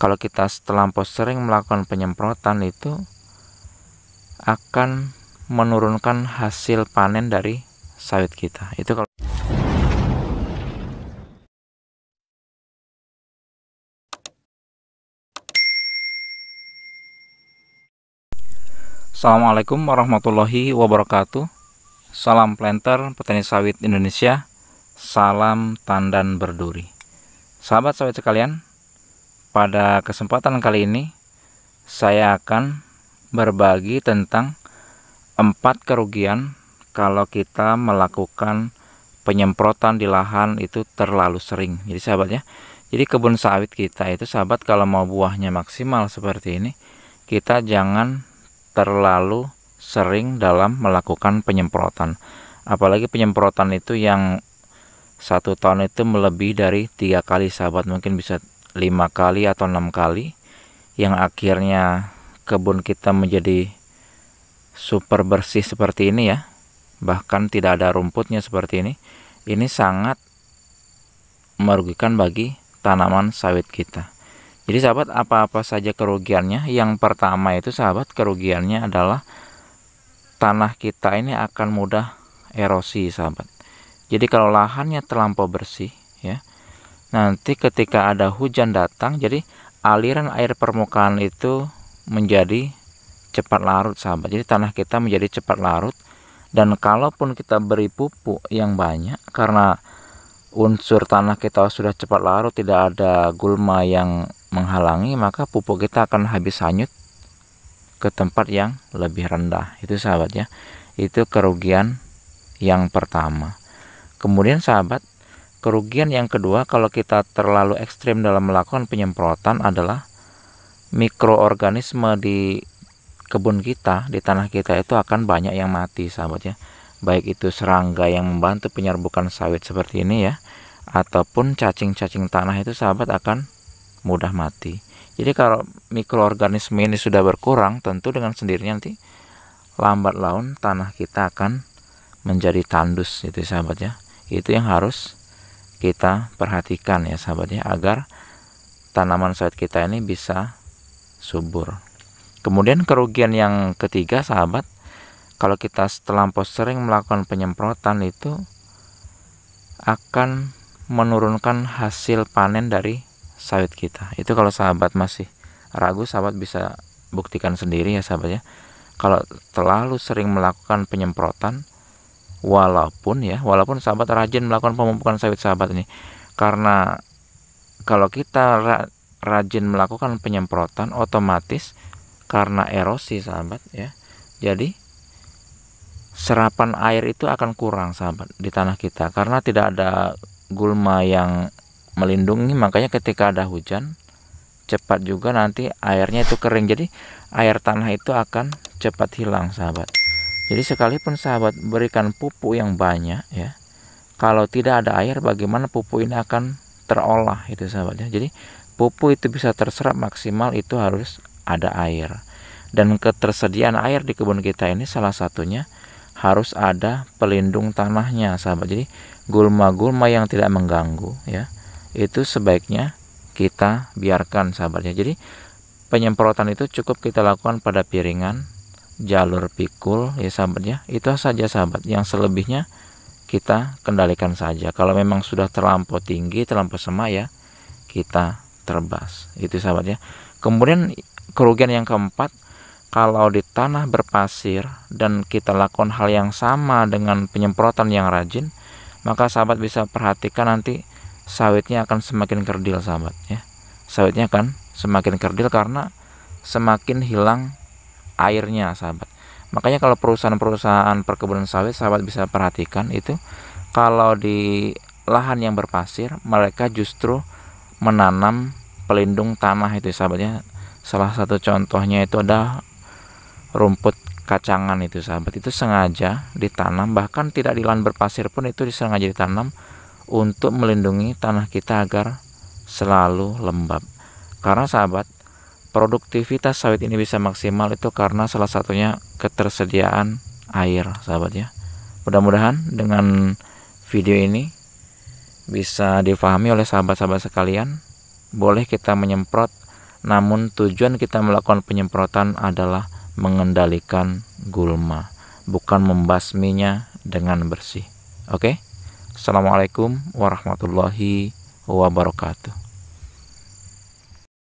kalau kita terlampau sering melakukan penyemprotan itu akan menurunkan hasil panen dari sawit kita. Itu kalau Assalamualaikum warahmatullahi wabarakatuh. Salam planter petani sawit Indonesia. Salam tandan berduri. Sahabat sawit sekalian, pada kesempatan kali ini saya akan berbagi tentang 4 kerugian kalau kita melakukan penyemprotan di lahan itu terlalu sering. Jadi sahabat ya, jadi kebun sawit kita itu sahabat, kalau mau buahnya maksimal seperti ini, kita jangan terlalu sering dalam melakukan penyemprotan. Apalagi penyemprotan itu yang 1 tahun itu melebihi dari 3 kali sahabat, mungkin bisa 5 kali atau 6 kali, yang akhirnya kebun kita menjadi super bersih seperti ini ya, bahkan tidak ada rumputnya seperti ini. Ini sangat merugikan bagi tanaman sawit kita. Jadi sahabat, apa-apa saja kerugiannya? Yang pertama itu sahabat, kerugiannya adalah tanah kita ini akan mudah erosi sahabat. Jadi kalau lahannya terlampau bersih ya, nanti ketika ada hujan datang, jadi aliran air permukaan itu menjadi cepat larut sahabat. Jadi tanah kita menjadi cepat larut, dan kalaupun kita beri pupuk yang banyak, karena unsur tanah kita sudah cepat larut, tidak ada gulma yang menghalangi, maka pupuk kita akan habis hanyut ke tempat yang lebih rendah. Itu sahabat ya, itu kerugian yang pertama. Kemudian sahabat, kerugian yang kedua kalau kita terlalu ekstrim dalam melakukan penyemprotan adalah mikroorganisme di kebun kita, di tanah kita itu akan banyak yang mati sahabat ya. Baik itu serangga yang membantu penyerbukan sawit seperti ini ya, ataupun cacing-cacing tanah itu sahabat akan mudah mati. Jadi kalau mikroorganisme ini sudah berkurang, tentu dengan sendirinya nanti lambat laun tanah kita akan menjadi tandus itu sahabat ya. Itu yang harus kita perhatikan ya sahabat ya, agar tanaman sawit kita ini bisa subur. Kemudian kerugian yang ketiga sahabat, kalau kita terlampau sering melakukan penyemprotan itu akan menurunkan hasil panen dari sawit kita. Itu kalau sahabat masih ragu, sahabat bisa buktikan sendiri ya sahabat ya. Kalau terlalu sering melakukan penyemprotan, walaupun sahabat rajin melakukan pemupukan sawit sahabat ini, karena kalau kita rajin melakukan penyemprotan, otomatis karena erosi sahabat ya, jadi serapan air itu akan kurang sahabat di tanah kita, karena tidak ada gulma yang melindungi. Makanya ketika ada hujan, cepat juga nanti airnya itu kering, jadi air tanah itu akan cepat hilang sahabat. Jadi sekalipun sahabat berikan pupuk yang banyak ya, kalau tidak ada air, bagaimana pupuk ini akan terolah itu sahabat ya. Jadi pupuk itu bisa terserap maksimal, itu harus ada air. Dan ketersediaan air di kebun kita ini salah satunya harus ada pelindung tanahnya sahabat. Jadi gulma-gulma yang tidak mengganggu ya, itu sebaiknya kita biarkan sahabatnya. Jadi penyemprotan itu cukup kita lakukan pada piringan, jalur pikul ya sahabat ya. Itu saja sahabat, yang selebihnya kita kendalikan saja. Kalau memang sudah terlampau tinggi, terlampau semak ya, kita terbas. Itu sahabat ya. Kemudian kerugian yang keempat, kalau di tanah berpasir dan kita lakukan hal yang sama dengan penyemprotan yang rajin, maka sahabat bisa perhatikan nanti sawitnya akan semakin kerdil sahabat ya. Sawitnya akan semakin kerdil karena semakin hilang airnya sahabat. Makanya kalau perusahaan-perusahaan perkebunan sawit, sahabat bisa perhatikan itu, kalau di lahan yang berpasir, mereka justru menanam pelindung tanah itu sahabatnya. Salah satu contohnya itu ada rumput kacangan itu sahabat, itu sengaja ditanam, bahkan tidak di lahan berpasir pun itu disengaja ditanam untuk melindungi tanah kita agar selalu lembab. Karena sahabat, produktivitas sawit ini bisa maksimal itu karena salah satunya ketersediaan air sahabat ya. Mudah-mudahan dengan video ini bisa difahami oleh sahabat-sahabat sekalian. Boleh kita menyemprot namun tujuan kita melakukan penyemprotan adalah mengendalikan gulma, bukan membasminya dengan bersih. Oke? Assalamualaikum warahmatullahi wabarakatuh.